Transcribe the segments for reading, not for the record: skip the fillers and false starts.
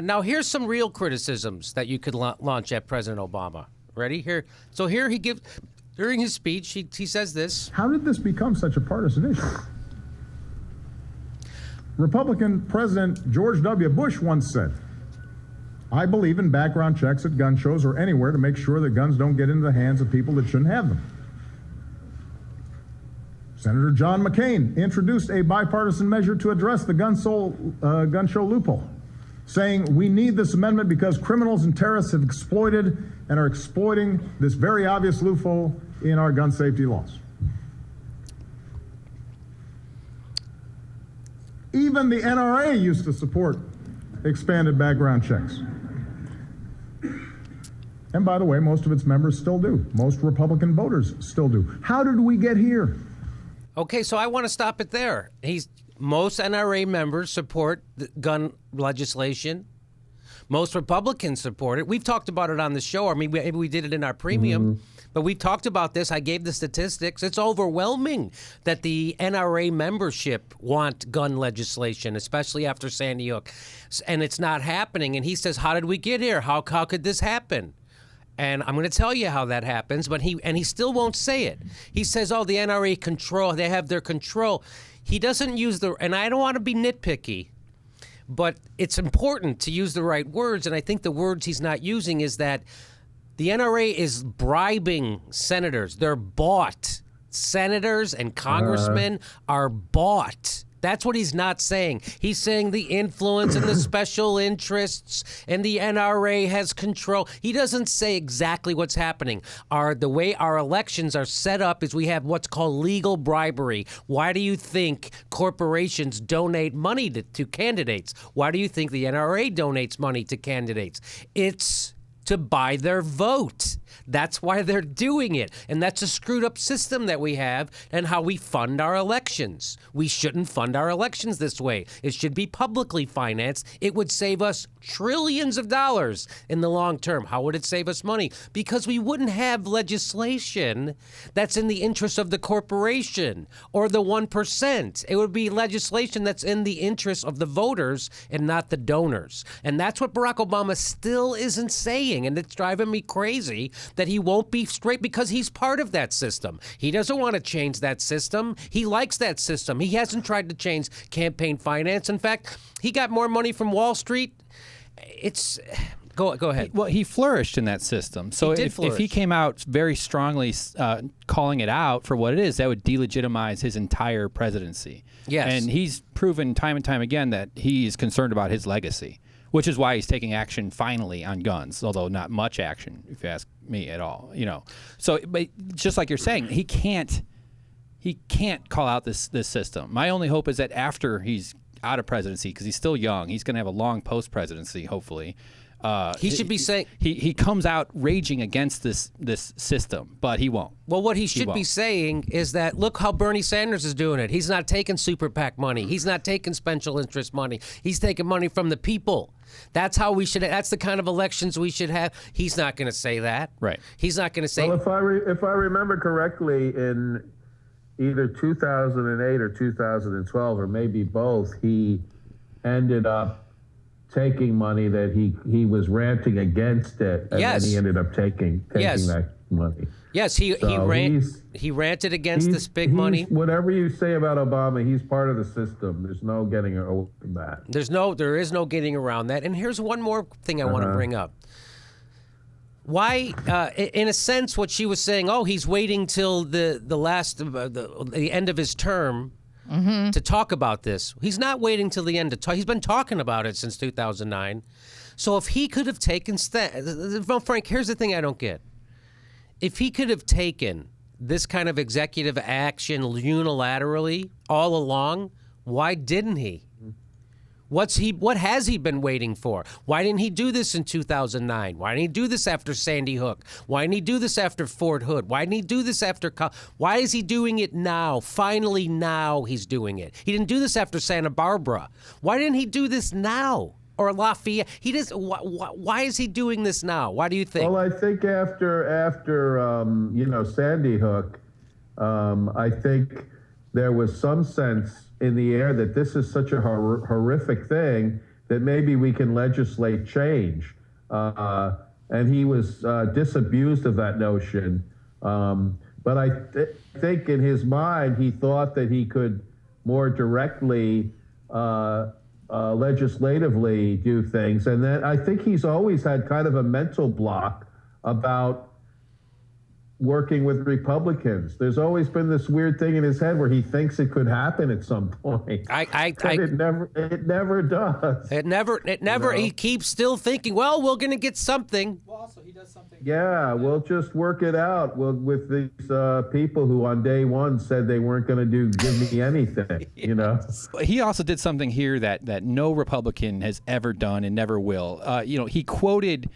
Now, here's some real criticisms that you could launch at President Obama. Ready? Here. So here he gives, during his speech, he says this. How did this become such a partisan issue? Republican President George W. Bush once said, "I believe in background checks at gun shows or anywhere to make sure that guns don't get into the hands of people that shouldn't have them." Senator John McCain introduced a bipartisan measure to address the gun show loophole, saying, "We need this amendment because criminals and terrorists have exploited and are exploiting this very obvious loophole in our gun safety laws." Even the NRA used to support expanded background checks. And by the way, most of its members still do. Most Republican voters still do. How did we get here? Okay, so I want to stop it there. Most NRA members support the gun legislation. Most Republicans support it. We've talked about it on the show, or maybe we did it in our premium, but we've talked about this. I gave the statistics. It's overwhelming that the NRA membership want gun legislation, especially after Sandy Hook, and it's not happening. And he says, how did we get here? How could this happen? And I'm going to tell you how that happens, but he still won't say it. He says, oh, the NRA control, they have their control. He doesn't use and I don't want to be nitpicky, but it's important to use the right words, and I think the words he's not using is that the NRA is bribing senators. They're bought. Senators and congressmen are bought. That's what he's not saying. He's saying the influence and the special interests and the NRA has control. He doesn't say exactly what's happening. The way our elections are set up is we have what's called legal bribery. Why do you think corporations donate money to candidates? Why do you think the NRA donates money to candidates? It's to buy their vote. That's why they're doing it. And that's a screwed up system that we have and how we fund our elections. We shouldn't fund our elections this way. It should be publicly financed. It would save us trillions of dollars in the long term. How would it save us money? Because we wouldn't have legislation that's in the interest of the corporation or the 1%. It would be legislation that's in the interest of the voters and not the donors. And that's what Barack Obama still isn't saying. And it's driving me crazy that he won't be straight because he's part of that system. He doesn't want to change that system. He likes that system. He hasn't tried to change campaign finance. In fact, he got more money from Wall Street. Go ahead. He flourished in that system. So if he came out very strongly calling it out for what it is, that would delegitimize his entire presidency. Yes. And he's proven time and time again that he's concerned about his legacy, which is why he's taking action finally on guns, although not much action, if you ask me at all. So, but just like you're saying, he can't call out this system. My only hope is that after he's out of presidency, because he's still young, he's going to have a long post-presidency, hopefully. He should be saying he comes out raging against this system, but he won't. Well, what he should be saying is that look how Bernie Sanders is doing it. He's not taking super PAC money. He's not taking special interest money. He's taking money from the people. That's how we should. That's the kind of elections we should have. He's not going to say that. Right. He's not going to say. Well, if I remember correctly, in either 2008 or 2012, or maybe both, he ended up taking money that he was ranting against it, and then he ended up taking that money. Yes, he ranted against this big money. Whatever you say about Obama, he's part of the system. There's no getting around that. There is no getting around that. And here's one more thing I want to bring up. Why, in a sense, what she was saying, he's waiting till the end of his term to talk about this. He's not waiting till the end to talk. He's been talking about it since 2009. So if he could have taken Frank, here's the thing I don't get. If he could have taken this kind of executive action unilaterally all along, why didn't he? What has he been waiting for? Why didn't he do this in 2009? Why didn't he do this after Sandy Hook? Why didn't he do this after Fort Hood? Why didn't he do this after? Why is he doing it now? Finally, now he's doing it. He didn't do this after Santa Barbara. Why didn't he do this now? Or Lafayette? He does. Why is he doing this now? Why do you think? Well, I think after Sandy Hook, I think there was some sense in the air that this is such a horrific thing that maybe we can legislate change. And he was disabused of that notion. But I think in his mind, he thought that he could more directly, legislatively do things. And then I think he's always had kind of a mental block about working with Republicans. There's always been this weird thing in his head where he thinks it could happen at some point. It never does. It never. You know? He keeps still thinking, well, we're going to get something. Well, also he does something. Yeah, we'll just work it out with these people who on day one said they weren't going to give me anything. You know. He also did something here that no Republican has ever done and never will. He quoted.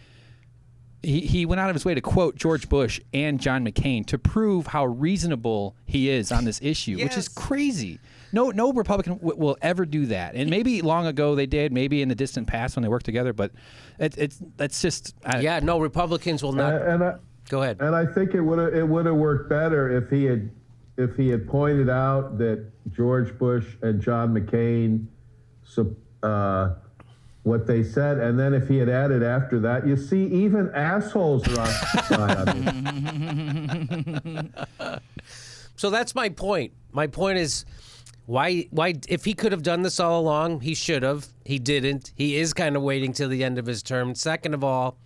He went out of his way to quote George Bush and John McCain to prove how reasonable he is on this issue, which is crazy. No Republican will ever do that. And maybe long ago they did, maybe in the distant past when they worked together, but that's just... no Republicans will not... Go ahead. And I think it would have worked better if he had pointed out that George Bush and John McCain what they said, and then if he had added after that, you see, even assholes are on So that's my point. My point is, why? If he could have done this all along, he should have. He didn't. He is kind of waiting till the end of his term. Second of all,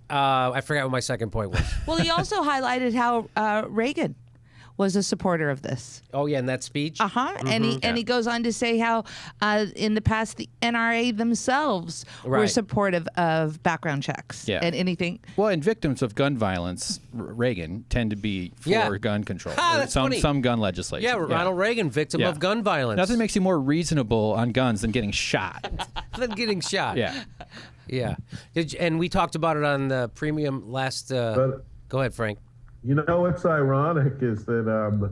I forgot what my second point was. Well, he also highlighted how Reagan was a supporter of this. Oh yeah, in that speech. Mm-hmm. And he goes on to say how in the past the NRA themselves were supportive of background checks and anything. Well, and victims of gun violence, Reagan, tend to be for gun control. That's funny. Some gun legislation. Yeah, Ronald Reagan, victim of gun violence. Nothing makes you more reasonable on guns than getting shot. Than getting shot. Yeah. Yeah. And we talked about it on the premium last. Go ahead, Frank. You know what's ironic is that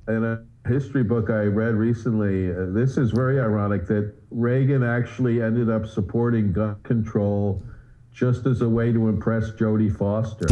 in a history book I read recently, this is very ironic that Reagan actually ended up supporting gun control just as a way to impress Jodie Foster.